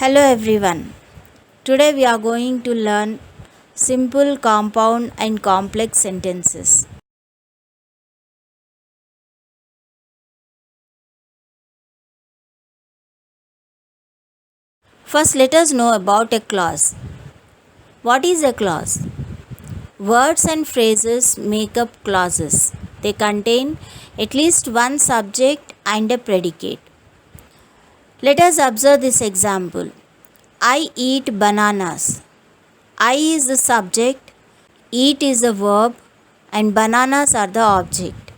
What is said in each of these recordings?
Hello everyone. Today we are going to learn simple, compound and complex sentences. First, let us know about a clause. What is a clause? Words and phrases make up clauses. They contain at least one subject and a predicate. Let us observe this example. I eat bananas. I is the subject, eat is the verb, and bananas are the object.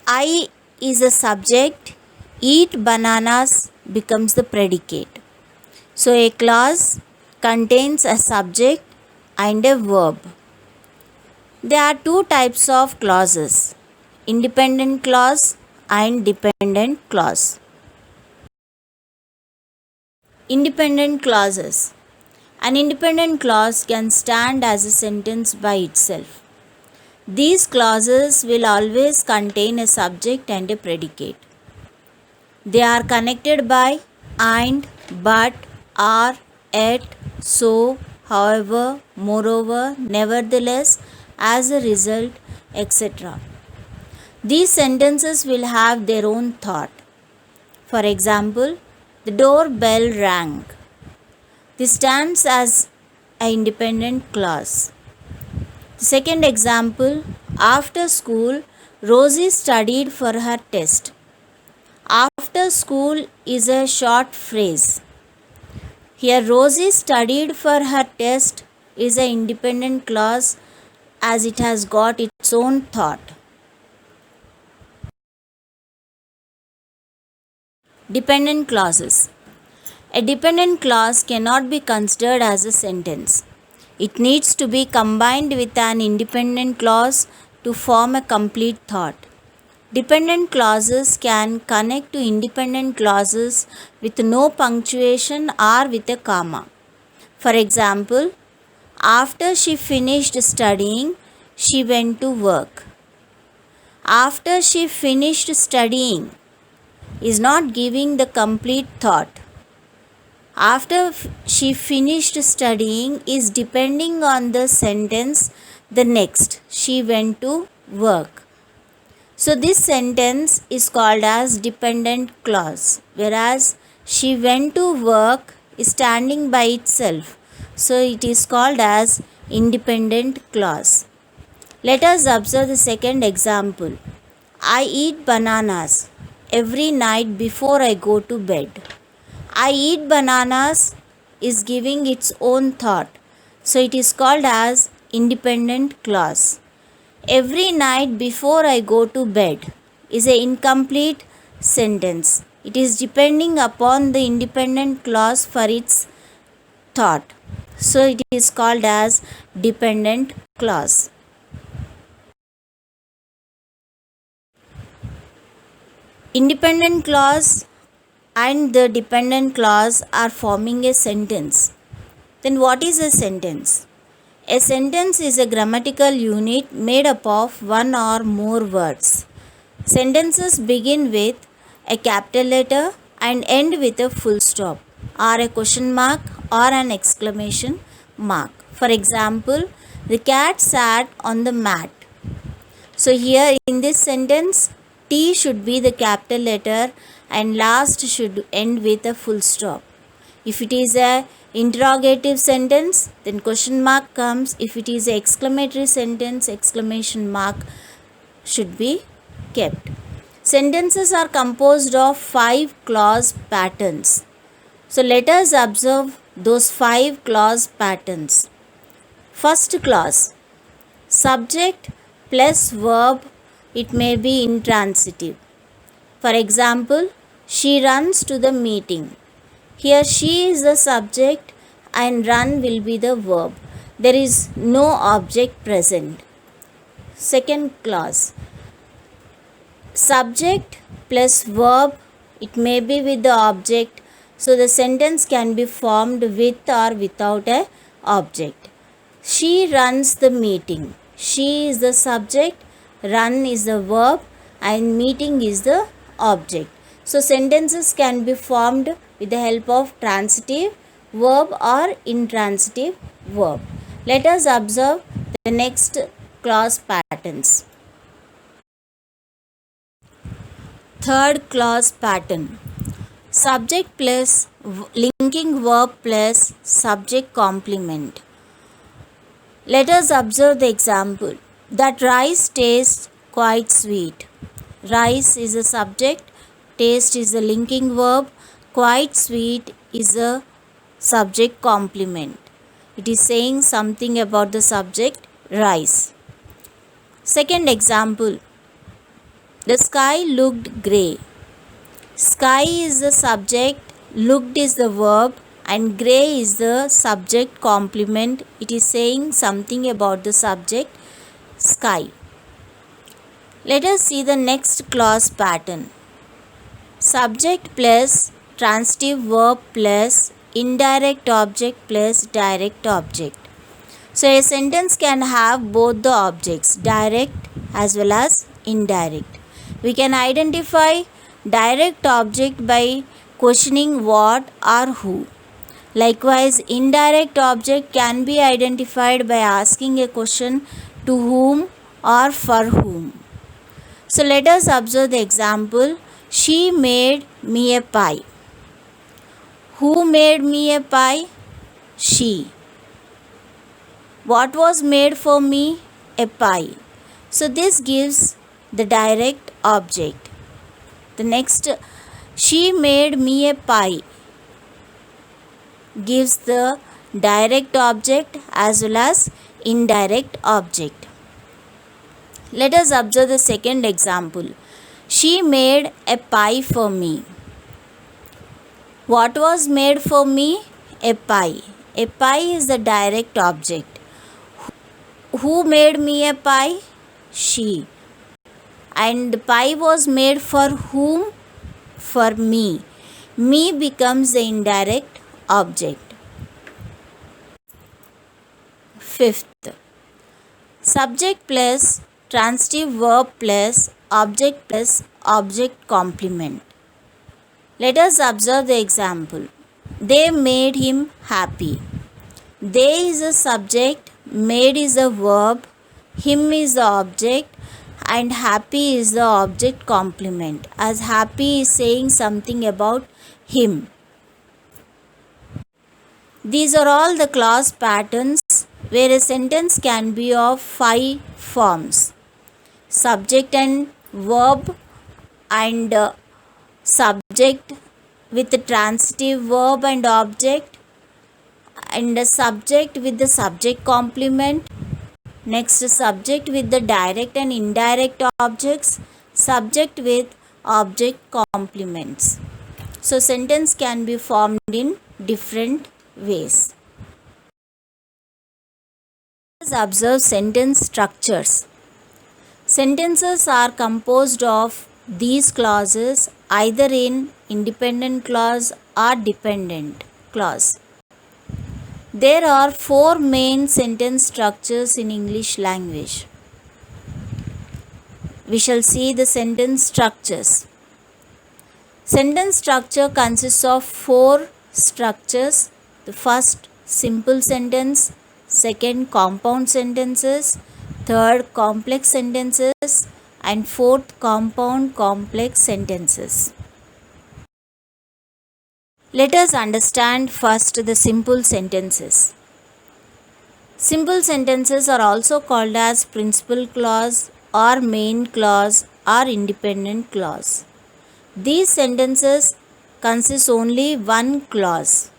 I is a subject, eat bananas becomes the predicate. So a clause contains a subject and a verb. There are two types of clauses, independent clause and dependent clause. Independent clauses. An independent clause can stand as a sentence by itself. These clauses will always contain a subject and a predicate. They are connected by and, but, are, yet, so, however, moreover, nevertheless, as a result, etc. These sentences will have their own thought. For example, the doorbell rang. This stands as an independent clause. The second example, after school, Rosie studied for her test. After school is a short phrase. Here, Rosie studied for her test is an independent clause as it has got its own thought. Dependent clauses. A dependent clause cannot be considered as a sentence. It needs to be combined with an independent clause to form a complete thought. Dependent clauses can connect to independent clauses with no punctuation or with a comma. For example, after she finished studying, she went to work. After she finished studying is not giving the complete thought. After she finished studying is depending on the sentence the next. She went to work. So this sentence is called as dependent clause, whereas she went to work is standing by itself. So it is called as independent clause. Let us observe the second example. I eat bananas every night before I go to bed. I eat bananas is giving its own thought. So it is called as independent clause. Every night before I go to bed is an incomplete sentence. It is depending upon the independent clause for its thought. So it is called as dependent clause. Independent clause and the dependent clause are forming a sentence. Then what is a sentence? A sentence is a grammatical unit made up of one or more words. Sentences begin with a capital letter and end with a full stop or a question mark or an exclamation mark. For example, the cat sat on the mat. So here in this sentence, T should be the capital letter and last should end with a full stop. If it is a interrogative sentence, then question mark comes. If it is an exclamatory sentence, exclamation mark should be kept. Sentences are composed of 5 clause patterns. So let us observe those 5 clause patterns. First clause, subject plus verb, it may be intransitive. For example, she runs to the meeting. Here she is the subject and run will be the verb. There is no object present. Second clause, subject plus verb, it may be with the object. So the sentence can be formed with or without a object. She runs the meeting. She is the subject, run is the verb and meeting is the object. So sentences can be formed with the help of transitive verb or intransitive verb. Let us observe the next clause patterns. Third clause pattern. Subject plus linking verb plus subject complement. Let us observe the example. That rice tastes quite sweet. Rice is a subject, taste is a linking verb, quite sweet is a subject complement. It is saying something about the subject rice. Second example. The sky looked grey. Sky is the subject, looked is the verb, and grey is the subject complement. It is saying something about the subject sky. Let us see the next clause pattern. Subject plus transitive verb plus indirect object plus direct object. So a sentence can have both the objects, direct as well as indirect. We can identify direct object by questioning what or who. Likewise, indirect object can be identified by asking a question to whom or for whom. So let us observe the example. She made me a pie. Who made me a pie? She. What was made for me? A pie. So this gives the direct object. The next, she made me a pie, gives the direct object as well as indirect object. Let us observe the second example. She made a pie for me. What was made for me? A pie. A pie is the direct object. Who made me a pie? She. And the pie was made for whom? For me. Me becomes the indirect object. Fifth, subject plus transitive verb plus object complement. Let us observe the example. They made him happy. They is a subject, made is a verb, him is the object, and happy is the object complement, as happy is saying something about him. These are all the clause patterns where a sentence can be of 5 forms: subject and verb, and subject with the transitive verb and object, and a subject with the subject complement. Next, subject with the direct and indirect objects, subject with object complements. So sentence can be formed in different ways. Let us observe sentence structures. Sentences are composed of these clauses either in independent clause or dependent clause. There are 4 main sentence structures in English language. We shall see the sentence structures. Sentence structure consists of 4 structures. The first, simple sentence. Second, compound sentences. Third, complex sentences. And fourth, compound complex sentences. Let us understand first the simple sentences. Simple sentences are also called as principal clause or main clause or independent clause. These sentences consist only one clause.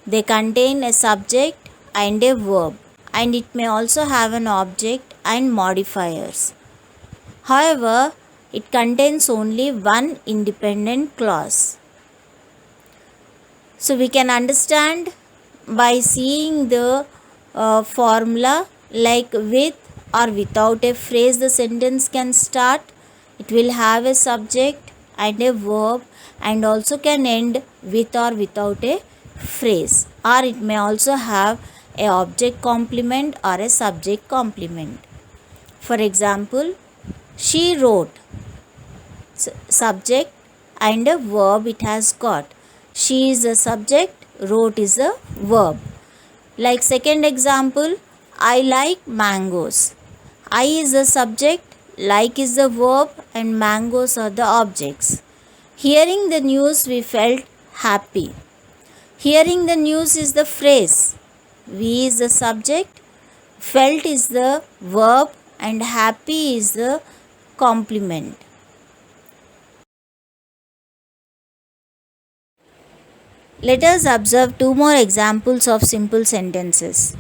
They contain a subject and a verb, and it may also have an object and modifiers. However, it contains only one independent clause. So we can understand by seeing the formula, like with or without a phrase the sentence can start. It will have a subject and a verb, and also can end with or without a phrase, or it may also have a object complement or a subject complement. For example, she wrote, subject and a verb it has got. She is the subject, wrote is a verb. Like second example, I like mangoes. I is the subject, like is the verb, and mangoes are the objects. Hearing the news, we felt happy. Hearing the news is the phrase. We is the subject, felt is the verb, and happy is the complement. Let us observe two more examples of simple sentences.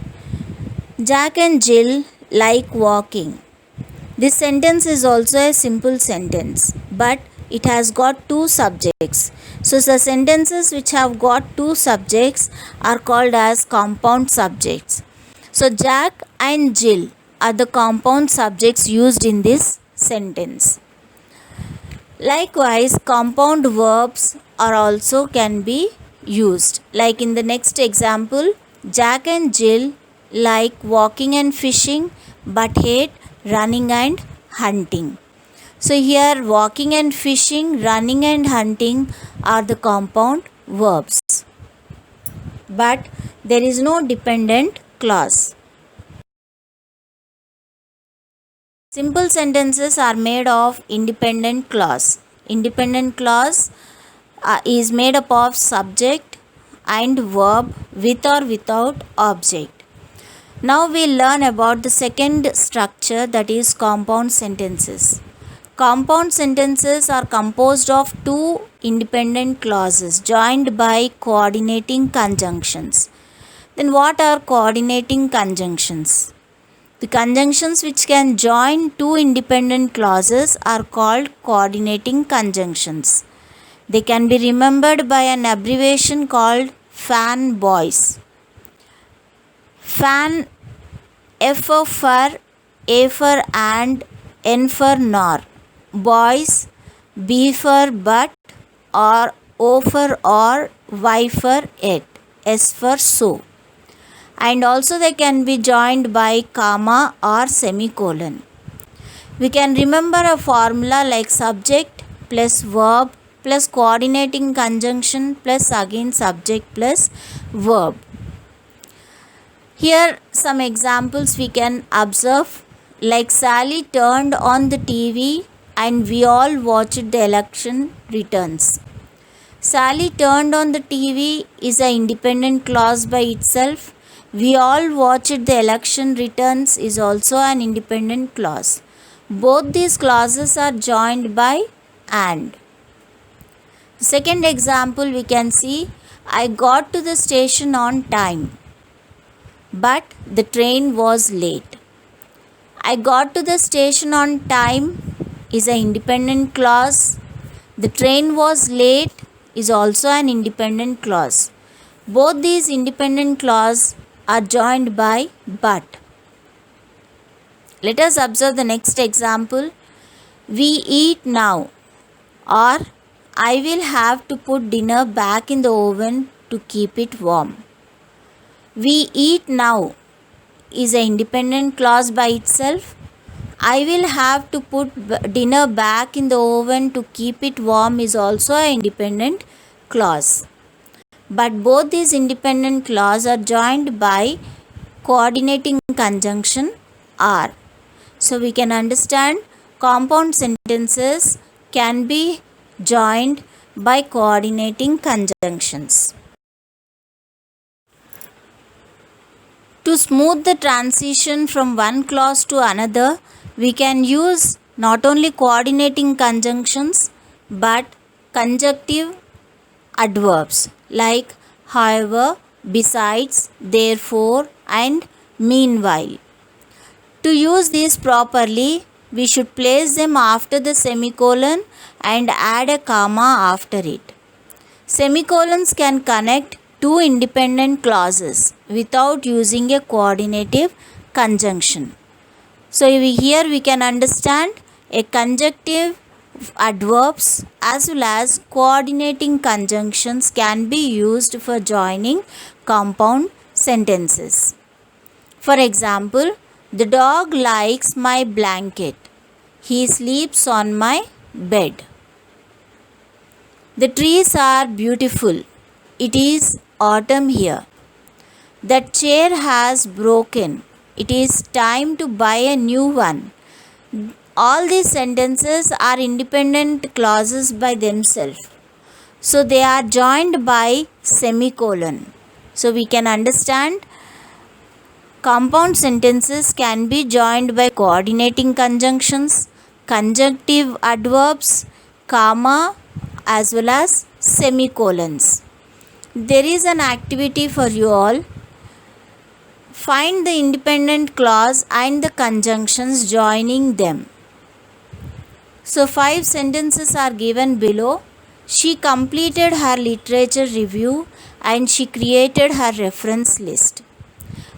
Jack and Jill like walking. This sentence is also a simple sentence, but it has got two subjects. So the sentences which have got two subjects are called as compound subjects. So Jack and Jill are the compound subjects used in this sentence. Likewise, compound verbs are also can be used. Like in the next example, Jack and Jill like walking and fishing but hate running and hunting. So here walking and fishing, running and hunting are the compound verbs. But there is no dependent clause. Simple sentences are made of independent clause. Independent clause is made up of subject and verb with or without object. Now we'll learn about the second structure, that is compound sentences. Compound sentences are composed of two independent clauses joined by coordinating conjunctions. Then what are coordinating conjunctions? The conjunctions which can join two independent clauses are called coordinating conjunctions. They can be remembered by an abbreviation called FAN boys. FAN, F for A for and, N for nor. Boys, B for but, or O for or, Y for yet, S for so. And also they can be joined by comma or semicolon. We can remember a formula like subject plus verb plus coordinating conjunction plus again subject plus verb. Here some examples we can observe, like Sally turned on the TV and we all watched the election returns. Sally turned on the TV is an independent clause by itself. We all watched the election returns is also an independent clause. Both these clauses are joined by and. Second example we can see, I got to the station on time, but the train was late. I got to the station on time is an independent clause. The train was late is also an independent clause. Both these independent clauses are joined by but. Let us observe the next example. We eat now, or I will have to put dinner back in the oven to keep it warm. We eat now is an independent clause by itself. I will have to put dinner back in the oven to keep it warm is also an independent clause. But both these independent clauses are joined by coordinating conjunction are. So we can understand compound sentences can be joined by coordinating conjunctions. To smooth the transition from one clause to another, we can use not only coordinating conjunctions but conjunctive adverbs like however, besides, therefore, and meanwhile. To use these properly, we should place them after the semicolon and add a comma after it. Semicolons can connect two independent clauses without using a coordinative conjunction. So here we can understand a conjunctive adverbs as well as coordinating conjunctions can be used for joining compound sentences. For example, the dog likes my blanket. He sleeps on my bed. The trees are beautiful. It is autumn here. That chair has broken. It is time to buy a new one. All these sentences are independent clauses by themselves. So they are joined by semicolon. So we can understand compound sentences can be joined by coordinating conjunctions, conjunctive adverbs, comma, as well as semicolons. There is an activity for you all. Find the independent clause and the conjunctions joining them. So 5 sentences are given below. She completed her literature review and she created her reference list.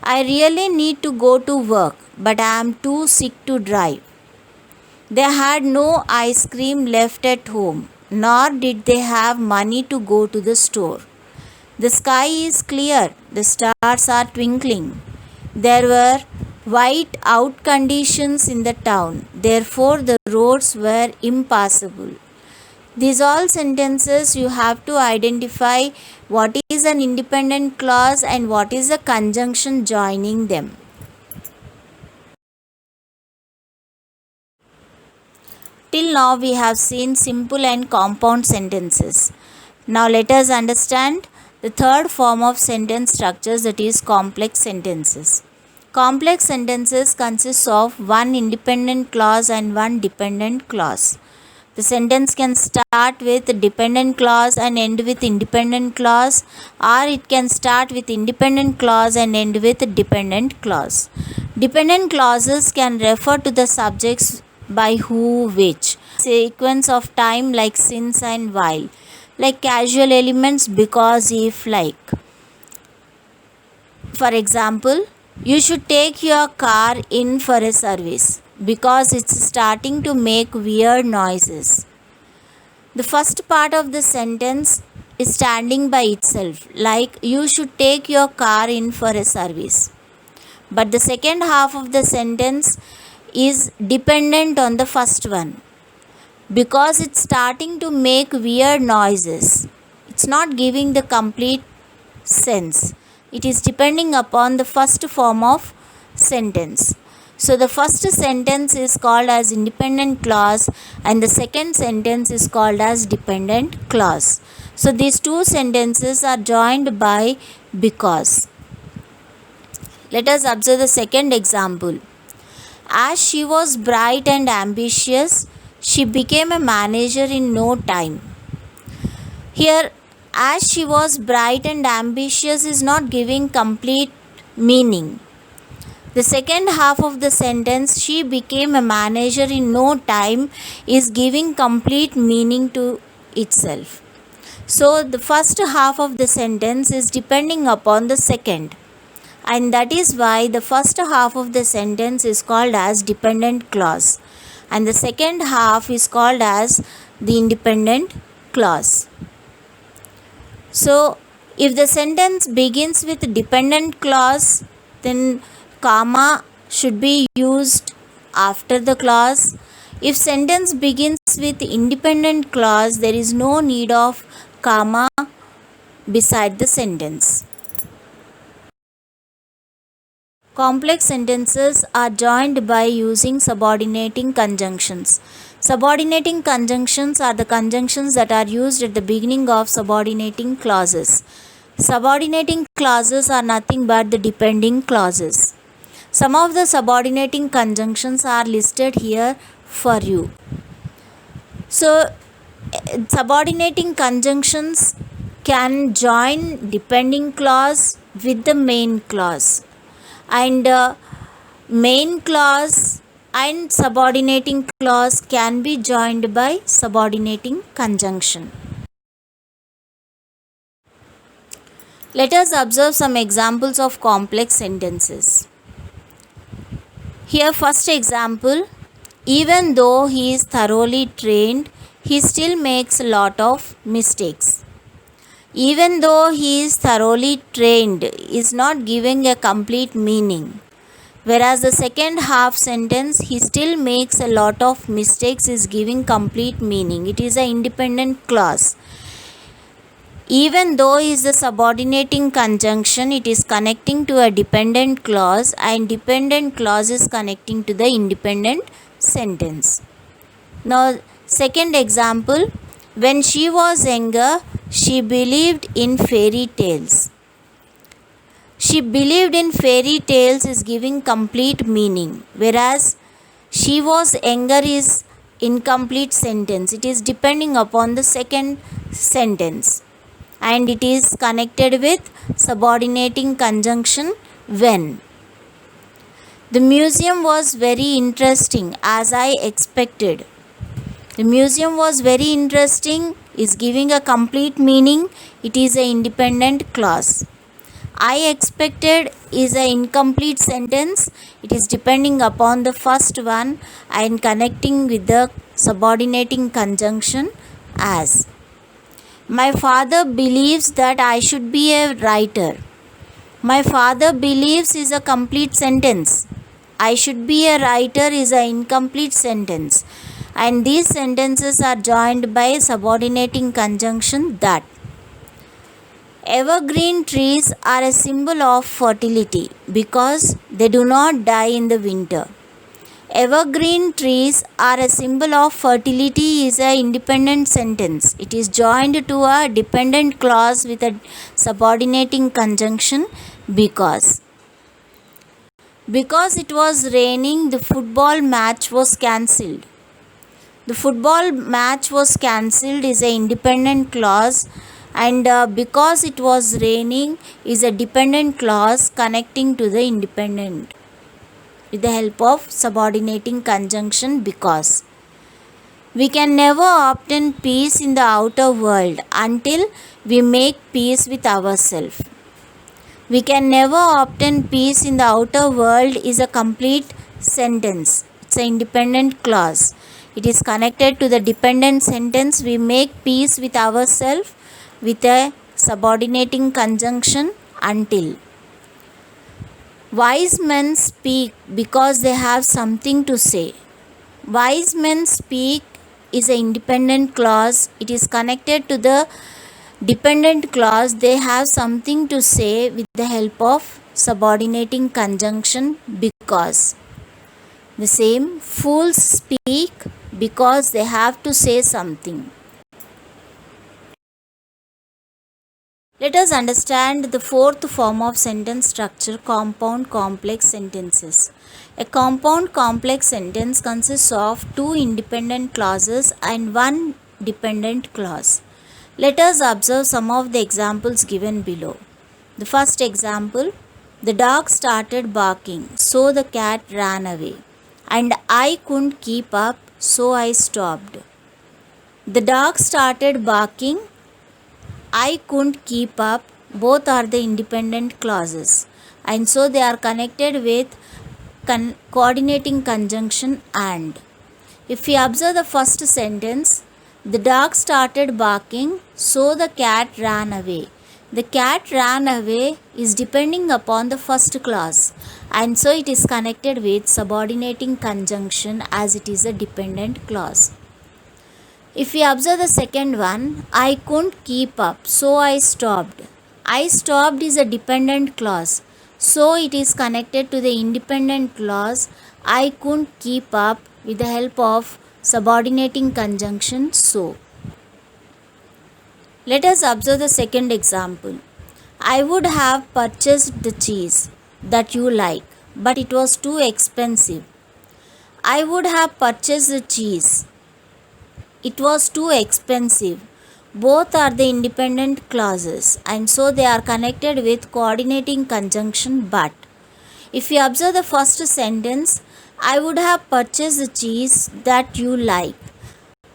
I really need to go to work, but I am too sick to drive. They had no ice cream left at home, nor did they have money to go to the store. The sky is clear, the stars are twinkling. There were white out conditions in the town, therefore the roads were impassable. These all sentences you have to identify what is an independent clause and what is a conjunction joining them. Till now we have seen simple and compound sentences. Now let us understand the third form of sentence structures, that is complex sentences. Complex sentences consist of one independent clause and one dependent clause. The sentence can start with dependent clause and end with independent clause, or it can start with independent clause and end with dependent clause. Dependent clauses can refer to the subjects by who, which, sequence of time like since and while, like casual elements because, if, like. For example, you should take your car in for a service because it's starting to make weird noises. The first part of the sentence is standing by itself, like you should take your car in for a service. But the second half of the sentence is dependent on the first one because it's starting to make weird noises. It's not giving the complete sense. It is depending upon the first form of sentence. So the first sentence is called as independent clause and the second sentence is called as dependent clause. So these two sentences are joined by because. Let us observe the second example. As she was bright and ambitious, she became a manager in no time. Here, as she was bright and ambitious is not giving complete meaning. The second half of the sentence, she became a manager in no time, is giving complete meaning to itself. So the first half of the sentence is depending upon the second, and that is why the first half of the sentence is called as dependent clause and the second half is called as the independent clause. So if the sentence begins with dependent clause, then comma should be used after the clause. If sentence begins with independent clause, there is no need of comma beside the sentence. Complex sentences are joined by using subordinating conjunctions. Subordinating conjunctions are the conjunctions that are used at the beginning of subordinating clauses. Subordinating clauses are nothing but the depending clauses. Some of the subordinating conjunctions are listed here for you. So subordinating conjunctions can join depending clause with the main clause, and main clause and subordinating clause can be joined by subordinating conjunction. Let us observe some examples of complex sentences. Here, first example, even though he is thoroughly trained, he still makes a lot of mistakes. Even though he is thoroughly trained is not giving a complete meaning, whereas the second half sentence, he still makes a lot of mistakes, is giving complete meaning. It is an independent clause. Even though is the subordinating conjunction, it is connecting to a dependent clause, and dependent clause is connecting to the independent sentence. Now, second example, when she was younger, she believed in fairy tales. She believed in fairy tales is giving complete meaning, whereas she was younger is incomplete sentence. It is depending upon the second sentence, and it is connected with subordinating conjunction when. The museum was very interesting as I expected. The museum was very interesting is giving a complete meaning. It is an independent clause. I expected is an incomplete sentence. It is depending upon the first one and connecting with the subordinating conjunction as. My father believes that I should be a writer. My father believes is a complete sentence. I should be a writer is an incomplete sentence. And these sentences are joined by subordinating conjunction that. Evergreen trees are a symbol of fertility because they do not die in the winter. Evergreen trees are a symbol of fertility is an independent sentence. It is joined to a dependent clause with a subordinating conjunction because. Because it was raining, the football match was cancelled. The football match was cancelled is an independent clause, and because it was raining is a dependent clause connecting to the independent with the help of subordinating conjunction because. We can never obtain peace in the outer world until we make peace with ourselves. We can never obtain peace in the outer world is a complete sentence. It's an independent clause. It is connected to the dependent sentence. We make peace with ourselves with a subordinating conjunction until. Wise men speak because they have something to say. Wise men speak is an independent clause. It is connected to the dependent clause. They have something to say with the help of subordinating conjunction because. The same, fools speak because they have to say something. Let us understand the fourth form of sentence structure, compound complex sentences. A compound complex sentence consists of two independent clauses and one dependent clause. Let us observe some of the examples given below. The first example, the dog started barking, so the cat ran away, and I couldn't keep up, so I stopped. The dog started barking, I couldn't keep up, both are the independent clauses, and so they are connected with coordinating conjunction and. If we observe the first sentence, the dog started barking, so the cat ran away. The cat ran away is depending upon the first clause, and so it is connected with subordinating conjunction as it is a dependent clause. If we observe the second one, I couldn't keep up, so I stopped. I stopped is a dependent clause, so it is connected to the independent clause I couldn't keep up with the help of subordinating conjunction so. Let us observe the second example. I would have purchased the cheese that you like, but it was too expensive. I would have purchased the cheese. It was too expensive. Both are the independent clauses, and so they are connected with coordinating conjunction but. If we observe the first sentence, I would have purchased the cheese that you like.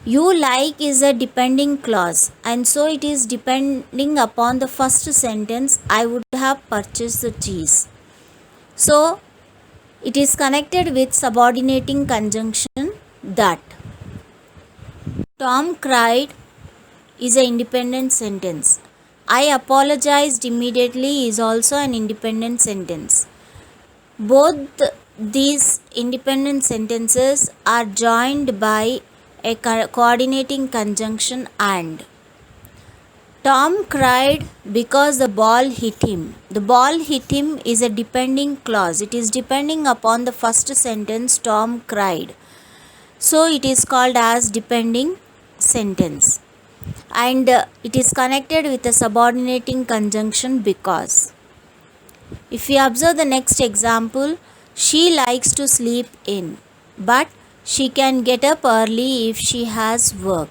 You like is a depending clause, and so it is depending upon the first sentence, I would have purchased the cheese. So it is connected with subordinating conjunction that. Tom cried is an independent sentence. I apologized immediately is also an independent sentence. Both these independent sentences are joined by a coordinating conjunction and. Tom cried because the ball hit him. The ball hit him is a depending clause. It is depending upon the first sentence, Tom cried. So it is called as depending sentence. And it is connected with a subordinating conjunction because. If we observe the next example, she likes to sleep in, but she can get up early if she has work.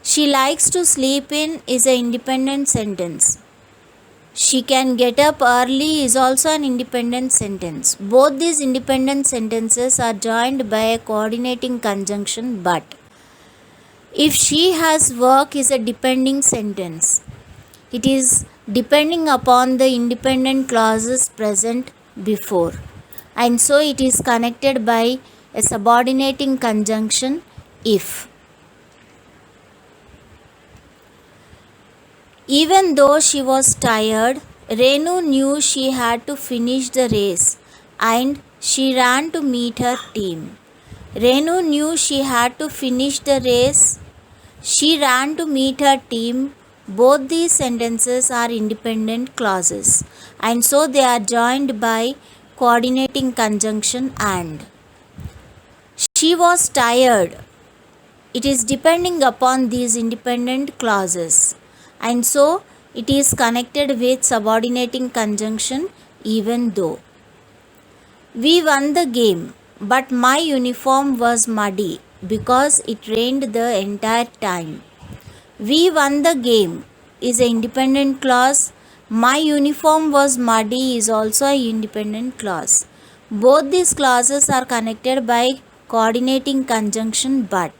She likes to sleep in is an independent sentence. She can get up early is also an independent sentence. Both these independent sentences are joined by a coordinating conjunction but. If she has work is a depending sentence. It is depending upon the independent clauses present before. And so it is connected by a subordinating conjunction if. Even though she was tired, Renu knew she had to finish the race and she ran to meet her team. Renu knew she had to finish the race. She ran to meet her team. Both these sentences are independent clauses and so they are joined by coordinating conjunction and. She was tired. It is depending upon these independent clauses. And so it is connected with subordinating conjunction even though. We won the game, but my uniform was muddy because it rained the entire time. We won the game is an independent clause. My uniform was muddy is also an independent clause. Both these clauses are connected by coordinating conjunction but.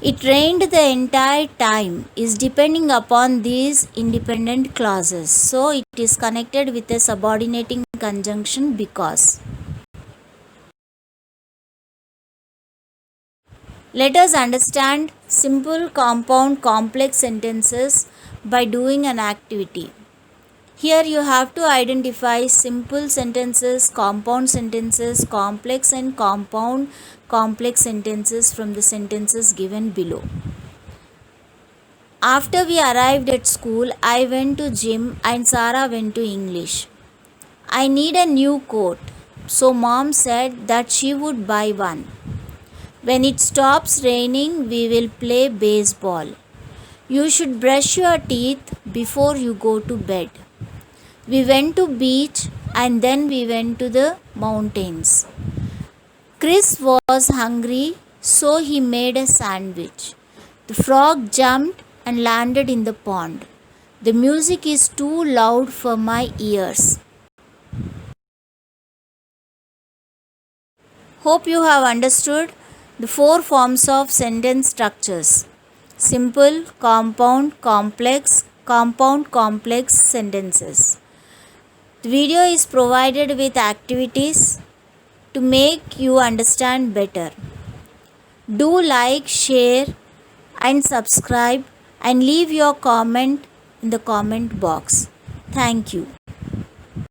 It rained the entire time is depending upon these independent clauses. So it is connected with a subordinating conjunction because. Let us understand simple, compound, complex sentences by doing an activity. Here you have to identify simple sentences, compound sentences, complex and compound complex sentences from the sentences given below. After we arrived at school, I went to gym and Sarah went to English. I need a new coat, so mom said that she would buy one. When it stops raining, we will play baseball. You should brush your teeth before you go to bed. We went to beach and then we went to the mountains. Chris was hungry, so he made a sandwich. The frog jumped and landed in the pond. The music is too loud for my ears. Hope you have understood the four forms of sentence structures: simple, compound, complex, compound, complex sentences. The video is provided with activities to make you understand better. Do like, share and subscribe and leave your comment in the comment box. Thank you.